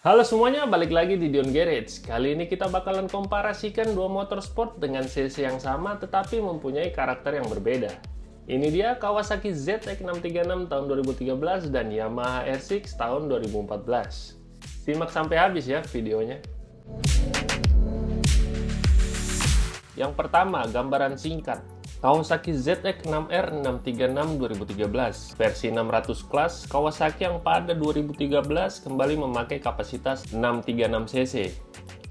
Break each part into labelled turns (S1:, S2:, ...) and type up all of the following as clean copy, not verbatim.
S1: Halo semuanya, balik lagi di Dion Garage. Kali ini kita bakalan komparasikan dua motorsport dengan cc yang sama tetapi mempunyai karakter yang berbeda. Ini dia Kawasaki ZX636 tahun 2013 dan Yamaha R6 tahun 2014. Simak sampai habis ya videonya. Yang pertama, gambaran singkat. Kawasaki ZX6R 636 2013 versi 600 kelas Kawasaki yang pada 2013 kembali memakai kapasitas 636 cc.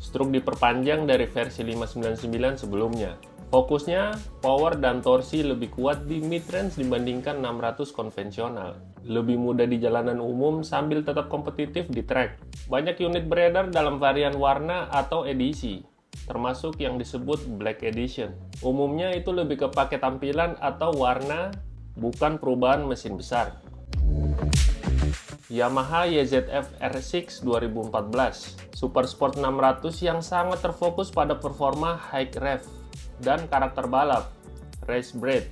S1: Struk diperpanjang dari versi 599 sebelumnya. Fokusnya, power dan torsi lebih kuat di mid-range dibandingkan 600 konvensional. Lebih mudah di jalanan umum sambil tetap kompetitif di track. Banyak unit beredar dalam varian warna atau edisi, termasuk yang disebut Black Edition. Umumnya itu lebih ke pakai tampilan atau warna, bukan perubahan mesin besar. Yamaha YZF R6 2014 Super Sport 600 yang sangat terfokus pada performa high rev dan karakter balap, race bred.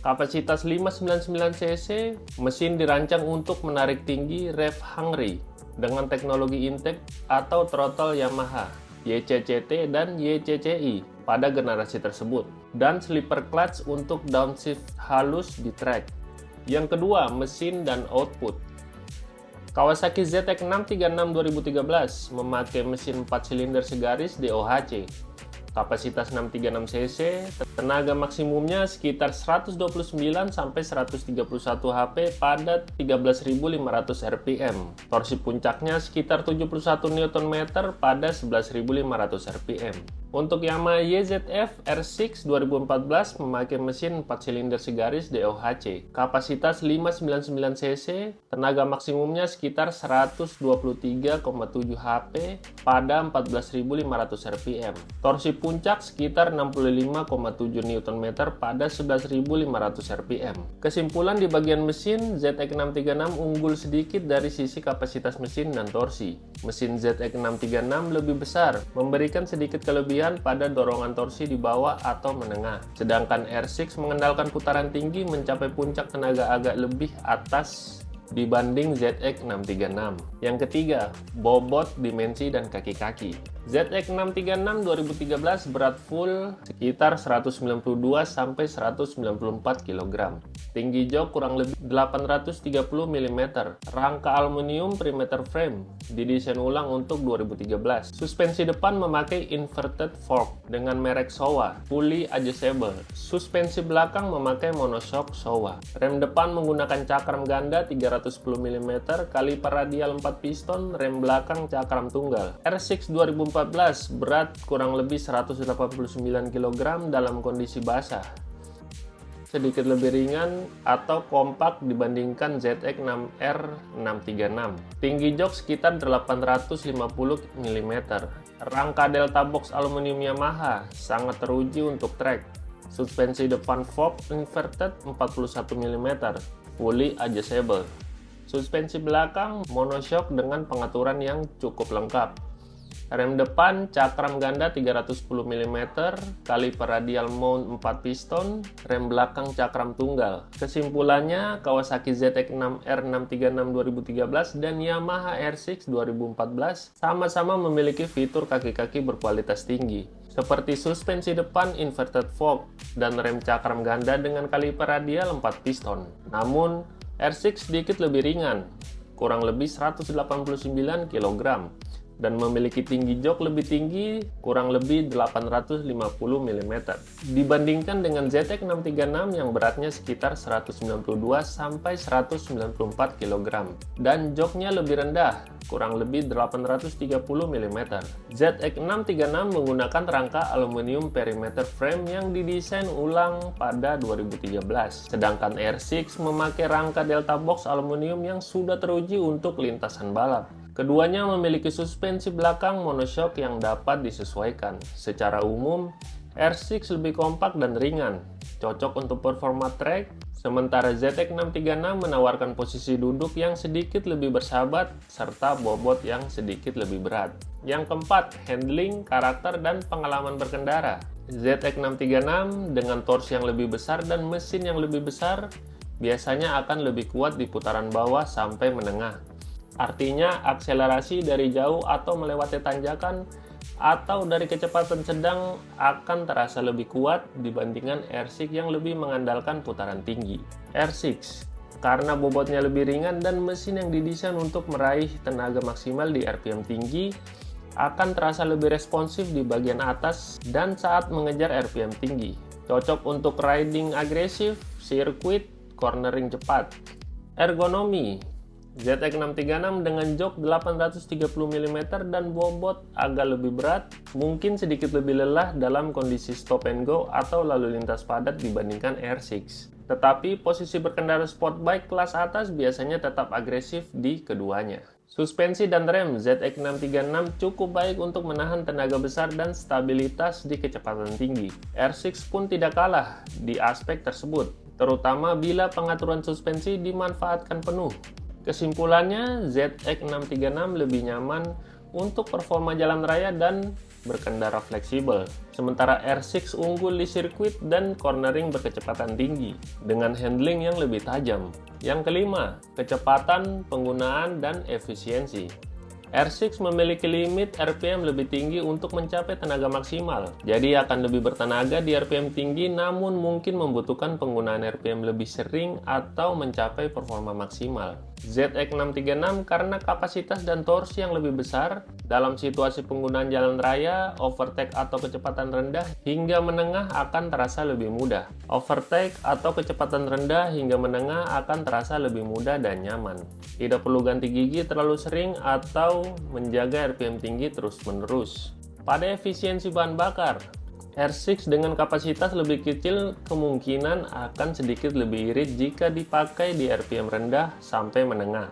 S1: Kapasitas 599 cc, mesin dirancang untuk menarik tinggi rev hungry dengan teknologi intake atau throttle Yamaha YCCT dan YCCI pada generasi tersebut, dan slipper clutch untuk downshift halus di track. Yang kedua, mesin dan output. Kawasaki ZX636 2013 memakai mesin 4 silinder segaris DOHC, kapasitas 636 cc, tenaga maksimumnya sekitar 129-131 HP pada 13.500 rpm. Torsi puncaknya sekitar 71 Nm pada 11.500 rpm. Untuk Yamaha YZF R6 2014 memakai mesin 4 silinder segaris DOHC, kapasitas 599 cc, tenaga maksimumnya sekitar 123,7 HP pada 14.500 rpm. Torsi puncak sekitar 65,7 Nm pada 11.500 rpm. Kesimpulan di bagian mesin, ZX636 unggul sedikit dari sisi kapasitas mesin dan torsi. Mesin ZX636 lebih besar, memberikan sedikit kelebihan pada dorongan torsi di bawah atau menengah. Sedangkan R6 mengandalkan putaran tinggi mencapai puncak tenaga agak lebih atas dibanding ZX636. Yang ketiga, bobot, dimensi, dan kaki-kaki. ZX636 2013 berat full sekitar 192-194 kg. Tinggi jok kurang lebih 830 mm. Rangka aluminium perimeter frame didesain ulang untuk 2013. Suspensi depan memakai inverted fork dengan merek Showa, fully adjustable. Suspensi belakang memakai monoshock Showa. Rem depan menggunakan cakram ganda 310 mm, kaliper radial 4 piston, rem belakang cakram tunggal. R6 2014 berat kurang lebih 189 kg dalam kondisi basah. Sedikit lebih ringan atau kompak dibandingkan ZX6R 636. Tinggi jok sekitar 850 mm. Rangka delta box aluminium Yamaha sangat teruji untuk track. Suspensi depan fork inverted 41 mm, fully adjustable. Suspensi belakang monoshock dengan pengaturan yang cukup lengkap. Rem depan cakram ganda 310 mm, kaliper radial mount 4 piston, rem belakang cakram tunggal. Kesimpulannya, Kawasaki ZX6R 636 2013 dan Yamaha R6 2014 sama-sama memiliki fitur kaki-kaki berkualitas tinggi, seperti suspensi depan inverted fork dan rem cakram ganda dengan kaliper radial 4 piston. Namun, R6 sedikit lebih ringan, kurang lebih 189 kg, dan memiliki tinggi jok lebih tinggi, kurang lebih 850 mm. Dibandingkan dengan ZX636 yang beratnya sekitar 192-194 kg, dan joknya lebih rendah, kurang lebih 830 mm. ZX636 menggunakan rangka aluminium perimeter frame yang didesain ulang pada 2013, sedangkan R6 memakai rangka delta box aluminium yang sudah teruji untuk lintasan balap. Keduanya memiliki suspensi belakang monoshock yang dapat disesuaikan. Secara umum, R6 lebih kompak dan ringan, cocok untuk performa track, sementara ZX636 menawarkan posisi duduk yang sedikit lebih bersahabat serta bobot yang sedikit lebih berat. Yang keempat, handling, karakter, dan pengalaman berkendara. ZX636 dengan torsi yang lebih besar dan mesin yang lebih besar biasanya akan lebih kuat di putaran bawah sampai menengah. Artinya akselerasi dari jauh atau melewati tanjakan atau dari kecepatan sedang akan terasa lebih kuat dibandingkan R6 yang lebih mengandalkan putaran tinggi. R6 karena bobotnya lebih ringan dan mesin yang didesain untuk meraih tenaga maksimal di RPM tinggi akan terasa lebih responsif di bagian atas dan saat mengejar RPM tinggi. Cocok untuk riding agresif, sirkuit, cornering cepat. Ergonomi ZX636 dengan jok 830 mm dan bobot agak lebih berat, mungkin sedikit lebih lelah dalam kondisi stop and go atau lalu lintas padat dibandingkan R6. Tetapi posisi berkendara sport bike kelas atas biasanya tetap agresif di keduanya. Suspensi dan rem ZX636 cukup baik untuk menahan tenaga besar dan stabilitas di kecepatan tinggi. R6 pun tidak kalah di aspek tersebut, terutama bila pengaturan suspensi dimanfaatkan penuh. Kesimpulannya, ZX636 lebih nyaman untuk performa jalan raya dan berkendara fleksibel, sementara R6 unggul di sirkuit dan cornering berkecepatan tinggi dengan handling yang lebih tajam. Yang kelima, kecepatan, penggunaan, dan efisiensi. R6 memiliki limit RPM lebih tinggi untuk mencapai tenaga maksimal, jadi akan lebih bertenaga di RPM tinggi namun mungkin membutuhkan penggunaan RPM lebih sering atau mencapai performa maksimal. ZX636 karena kapasitas dan torsi yang lebih besar dalam situasi penggunaan jalan raya, overtake atau kecepatan rendah hingga menengah akan terasa lebih mudah. Overtake atau kecepatan rendah hingga menengah akan terasa lebih mudah dan nyaman. Tidak perlu ganti gigi terlalu sering atau menjaga RPM tinggi terus-menerus. Pada efisiensi bahan bakar, R6 dengan kapasitas lebih kecil kemungkinan akan sedikit lebih irit jika dipakai di RPM rendah sampai menengah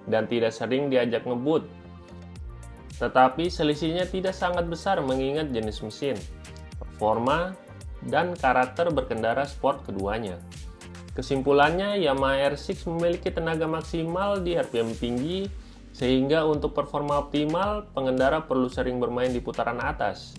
S1: dan tidak sering diajak ngebut. Tetapi selisihnya tidak sangat besar mengingat jenis mesin, performa, dan karakter berkendara sport keduanya. Kesimpulannya, Yamaha R6 memiliki tenaga maksimal di RPM tinggi sehingga untuk performa optimal, pengendara perlu sering bermain di putaran atas.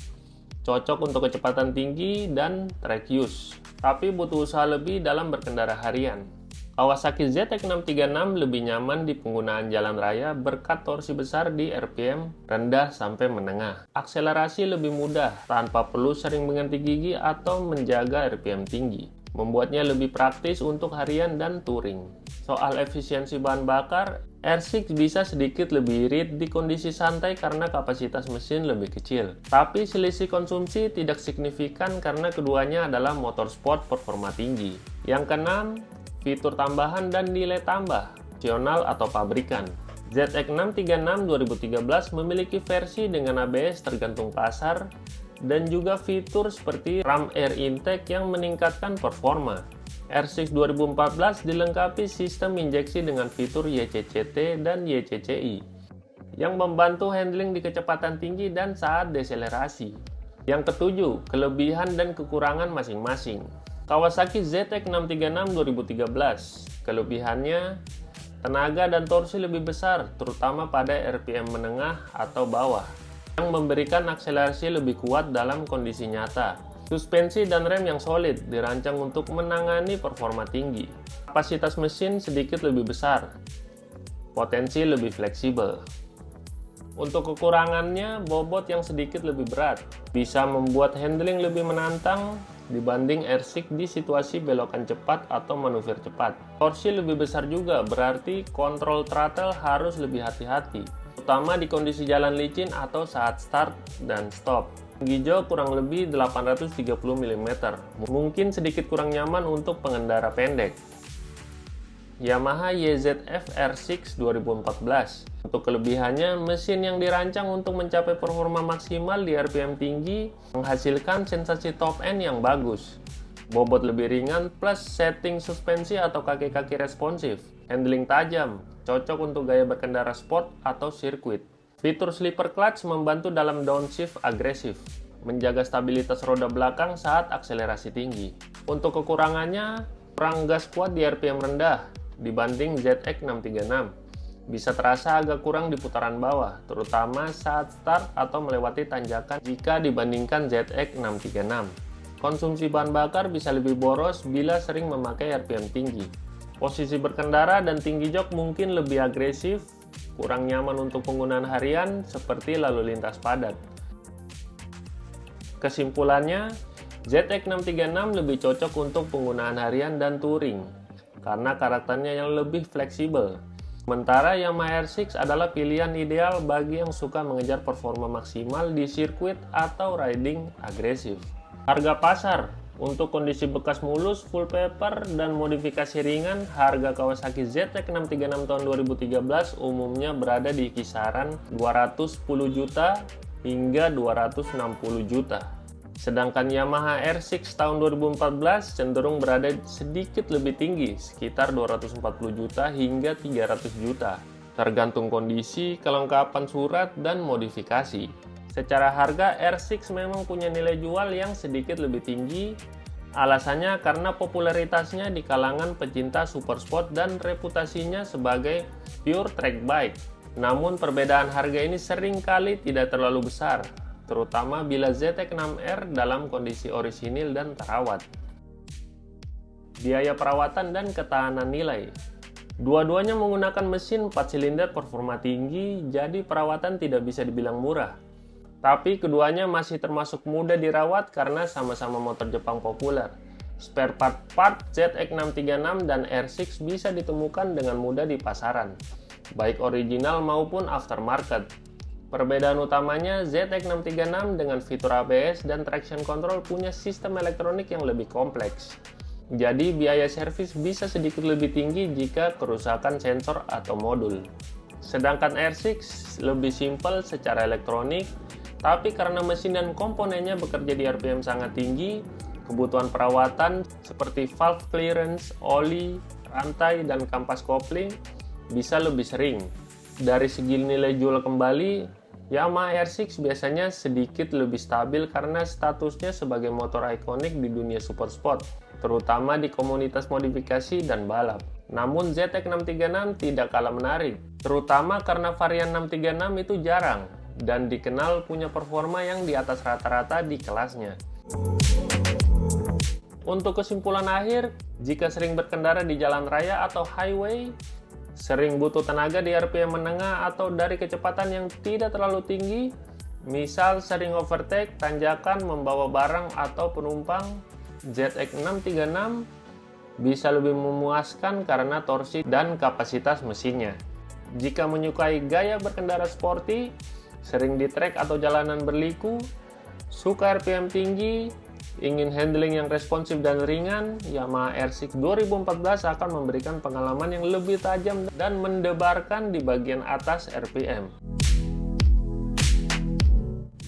S1: Cocok untuk kecepatan tinggi dan track use, tapi butuh usaha lebih dalam berkendara harian. Kawasaki ZX636 lebih nyaman di penggunaan jalan raya berkat torsi besar di RPM rendah sampai menengah. Akselerasi lebih mudah tanpa perlu sering mengganti gigi atau menjaga RPM tinggi, membuatnya lebih praktis untuk harian dan touring. Soal efisiensi bahan bakar, R6 bisa sedikit lebih irit di kondisi santai karena kapasitas mesin lebih kecil. Tapi selisih konsumsi tidak signifikan karena keduanya adalah motor sport performa tinggi. Yang keenam, fitur tambahan dan nilai tambah, opsional atau pabrikan. ZX636 2013 memiliki versi dengan ABS tergantung pasar dan juga fitur seperti RAM air intake yang meningkatkan performa. R6 2014 dilengkapi sistem injeksi dengan fitur YCCT dan YCCI yang membantu handling di kecepatan tinggi dan saat deselerasi. Yang ketujuh, kelebihan dan kekurangan masing-masing. Kawasaki ZX636 2013, kelebihannya tenaga dan torsi lebih besar, terutama pada RPM menengah atau bawah, yang memberikan akselerasi lebih kuat dalam kondisi nyata. Suspensi dan rem yang solid dirancang untuk menangani performa tinggi. Kapasitas mesin sedikit lebih besar. Potensi lebih fleksibel. Untuk kekurangannya, bobot yang sedikit lebih berat bisa membuat handling lebih menantang dibanding R6 di situasi belokan cepat atau manuver cepat. Torsi lebih besar juga, berarti kontrol throttle harus lebih hati-hati, terutama di kondisi jalan licin atau saat start dan stop. Tinggi jok kurang lebih 830 mm, mungkin sedikit kurang nyaman untuk pengendara pendek. Yamaha YZF R6 2014. Untuk kelebihannya, mesin yang dirancang untuk mencapai performa maksimal di RPM tinggi menghasilkan sensasi top end yang bagus. Bobot lebih ringan plus setting suspensi atau kaki-kaki responsif. Handling tajam, cocok untuk gaya berkendara sport atau sirkuit. Fitur slipper clutch membantu dalam downshift agresif, menjaga stabilitas roda belakang saat akselerasi tinggi. Untuk kekurangannya, kurang gas kuat di RPM rendah dibanding ZX636. Bisa terasa agak kurang di putaran bawah, terutama saat start atau melewati tanjakan jika dibandingkan ZX636. Konsumsi bahan bakar bisa lebih boros bila sering memakai RPM tinggi. Posisi berkendara dan tinggi jok mungkin lebih agresif kurang nyaman untuk penggunaan harian seperti lalu lintas padat. Kesimpulannya, ZX636 lebih cocok untuk penggunaan harian dan touring karena karakternya yang lebih fleksibel. Sementara Yamaha R6 adalah pilihan ideal bagi yang suka mengejar performa maksimal di sirkuit atau riding agresif. Harga pasar untuk kondisi bekas mulus, full paper, dan modifikasi ringan, harga Kawasaki ZX636 tahun 2013 umumnya berada di kisaran 210 juta hingga 260 juta. Sedangkan Yamaha R6 tahun 2014 cenderung berada sedikit lebih tinggi, sekitar 240 juta hingga 300 juta, tergantung kondisi, kelengkapan surat, dan modifikasi. Secara harga, R6 memang punya nilai jual yang sedikit lebih tinggi, alasannya karena popularitasnya di kalangan pecinta supersport dan reputasinya sebagai pure track bike. Namun perbedaan harga ini seringkali tidak terlalu besar, terutama bila ZX6R dalam kondisi orisinil dan terawat. Biaya perawatan dan ketahanan nilai. Dua-duanya menggunakan mesin 4 silinder performa tinggi, jadi perawatan tidak bisa dibilang murah. Tapi keduanya masih termasuk mudah dirawat karena sama-sama motor Jepang populer. Spare part ZX636 dan R6 bisa ditemukan dengan mudah di pasaran, baik original maupun aftermarket. Perbedaan utamanya, ZX636 dengan fitur ABS dan traction control punya sistem elektronik yang lebih kompleks. Jadi biaya servis bisa sedikit lebih tinggi jika kerusakan sensor atau modul. Sedangkan R6 lebih simpel secara elektronik, tapi karena mesin dan komponennya bekerja di RPM sangat tinggi, kebutuhan perawatan seperti valve clearance, oli, rantai, dan kampas kopling bisa lebih sering. Dari segi nilai jual kembali, Yamaha R6 biasanya sedikit lebih stabil karena statusnya sebagai motor ikonik di dunia supersport, terutama di komunitas modifikasi dan balap. Namun ZX636 tidak kalah menarik, terutama karena varian 636 itu jarang dan dikenal punya performa yang di atas rata-rata di kelasnya. Untuk kesimpulan akhir, jika sering berkendara di jalan raya atau highway, sering butuh tenaga di RPM menengah atau dari kecepatan yang tidak terlalu tinggi, misal sering overtake, tanjakan, membawa barang atau penumpang, ZX636 bisa lebih memuaskan karena torsi dan kapasitas mesinnya. Jika menyukai gaya berkendara sporty, sering di trek atau jalanan berliku, suka RPM tinggi, ingin handling yang responsif dan ringan, Yamaha R6 2014 akan memberikan pengalaman yang lebih tajam dan mendebarkan di bagian atas RPM.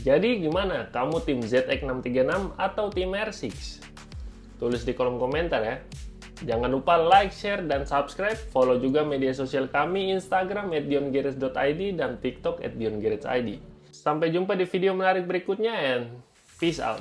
S1: Jadi gimana? Kamu tim ZX636 atau tim R6? Tulis di kolom komentar ya. Jangan lupa like, share, dan subscribe. Follow juga media sosial kami, Instagram @diongarage.id dan TikTok @diongarage.id. Sampai jumpa di video menarik berikutnya and peace out.